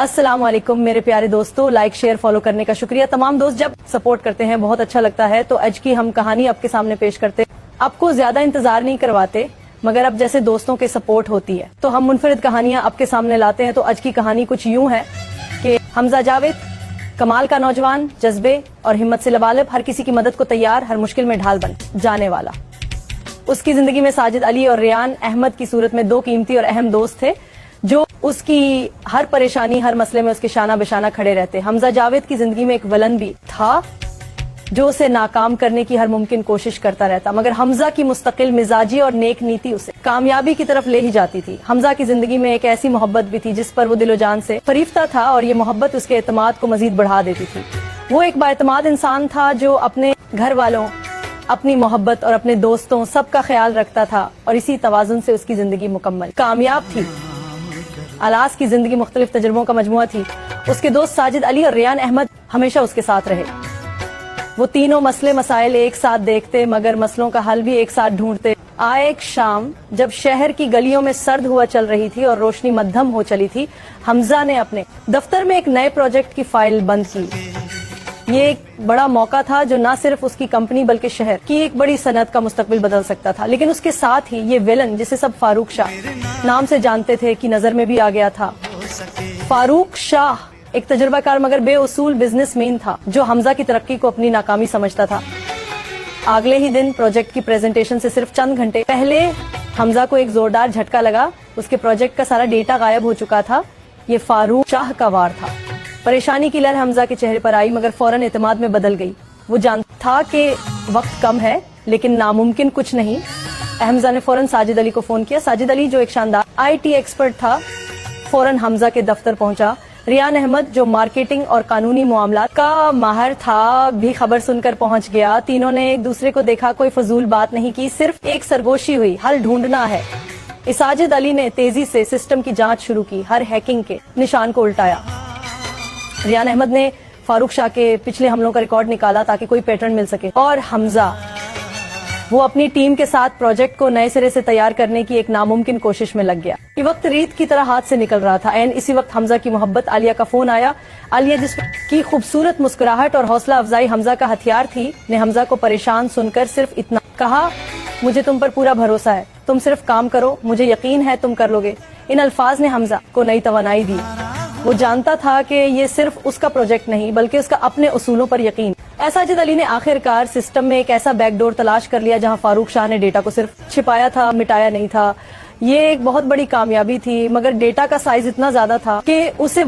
अस्सलाम वालेकुम मेरे प्यारे दोस्तों, लाइक शेयर फॉलो करने का शुक्रिया। तमाम दोस्त जब सपोर्ट करते हैं बहुत अच्छा लगता है। तो आज की हम कहानी आपके सामने पेश करते हैं। आपको ज्यादा इंतजार नहीं करवाते, मगर अब जैसे दोस्तों के सपोर्ट होती है तो हम मुनफरिद कहानियां आपके सामने लाते हैं। तो आज की कहानी कुछ यूं है कि हमजा जावेद कमाल का नौजवान, जज्बे और हिम्मत से लबालब, हर किसी की मदद को तैयार, हर मुश्किल में ढाल बन जाने वाला। उसकी जिंदगी में साजिद अली और रियान अहमद की सूरत में दो कीमती और अहम दोस्त थे जो उसकी हर परेशानी, हर मसले में उसके शाना बेशाना खड़े रहते। हमजा जावेद की जिंदगी में एक विलन भी था जो उसे नाकाम करने की हर मुमकिन कोशिश करता रहता, मगर हमजा की मुस्तकिल मिजाजी और नेक नीति उसे कामयाबी की तरफ ले ही जाती थी। हमजा की जिंदगी में एक ऐसी मोहब्बत भी थी जिस पर वो दिलो जान से फरीफ्ता था और ये मोहब्बत उसके एतमाद को मजीद बढ़ा देती थी। वो एक बाएतमाद इंसान था जो अपने घर वालों, अपनी मोहब्बत और अपने दोस्तों सबका ख्याल रखता था और इसी तवाजुन से उसकी जिंदगी मुकम्मल कामयाब थी। अलास की जिंदगी मुख्तलिफ तजुर्बों का मजमुआ थी। उसके दोस्त साजिद अली और रियान अहमद हमेशा उसके साथ रहे। वो तीनों मसले मसाइल एक साथ देखते, मगर मसलों का हल भी एक साथ ढूंढते। आए एक शाम जब शहर की गलियों में सर्द हुआ चल रही थी और रोशनी मध्यम हो चली थी, हमजा ने अपने दफ्तर में एक नए प्रोजेक्ट की फाइल बंद की। ये एक बड़ा मौका था जो न सिर्फ उसकी कंपनी बल्कि शहर की एक बड़ी सनत का मुस्तकबिल बदल सकता था। लेकिन उसके साथ ही ये विलन जिसे सब फारूक शाह नाम से जानते थे की नजर में भी आ गया था। फारूक शाह एक तजुर्बाकार मगर बेउसूल बिजनेसमैन था जो हमजा की तरक्की को अपनी नाकामी समझता था। अगले ही दिन प्रोजेक्ट की प्रेजेंटेशन से सिर्फ चंद घंटे पहले हमजा को एक जोरदार झटका लगा। उसके प्रोजेक्ट का सारा डेटा गायब हो चुका था। ये फारूक शाह का वार था। परेशानी की लहर हमजा के चेहरे पर आई, मगर फौरन एतमाद में बदल गई। वो जानता था कि वक्त कम है लेकिन नामुमकिन कुछ नहीं। हमजा ने फौरन साजिद अली को फोन किया। साजिद अली जो एक शानदार IT एक्सपर्ट था फौरन हमजा के दफ्तर पहुंचा। रियान अहमद जो मार्केटिंग और कानूनी मामलात का माहिर था भी खबर सुनकर पहुंच गया। तीनों ने एक दूसरे को देखा, कोई फजूल बात नहीं की, सिर्फ एक सरगोशी हुई, हल ढूंढना है। साजिद अली ने तेजी से सिस्टम की जांच शुरू की, हर हैकिंग के निशान को उल्टाया। रियान अहमद ने फारूक शाह के पिछले हमलों का रिकॉर्ड निकाला ताकि कोई पैटर्न मिल सके। और हमजा वो अपनी टीम के साथ प्रोजेक्ट को नए सिरे से तैयार करने की एक नामुमकिन कोशिश में लग गया। ये वक्त रीत की तरह हाथ से निकल रहा था। एंड इसी वक्त हमजा की मोहब्बत आलिया का फोन आया। आलिया जिसकी खूबसूरत मुस्कुराहट और हौसला अफजाई हमजा का हथियार थी, ने हमजा को परेशान सुनकर सिर्फ इतना कहा, मुझे तुम पर पूरा भरोसा है, तुम सिर्फ काम करो, मुझे यकीन है तुम कर लोगे। इन अल्फाज ने हमजा को नई तवानाई दी। वो जानता था कि ये सिर्फ उसका प्रोजेक्ट नहीं बल्कि उसका अपने उसूलों पर यकीन। साजिद अली ने आखिरकार सिस्टम में एक ऐसा बैकडोर तलाश कर लिया जहां फारूक शाह ने डेटा को सिर्फ छिपाया था, मिटाया नहीं था। ये एक बहुत बड़ी कामयाबी थी, मगर डेटा का साइज इतना ज्यादा था कि उसे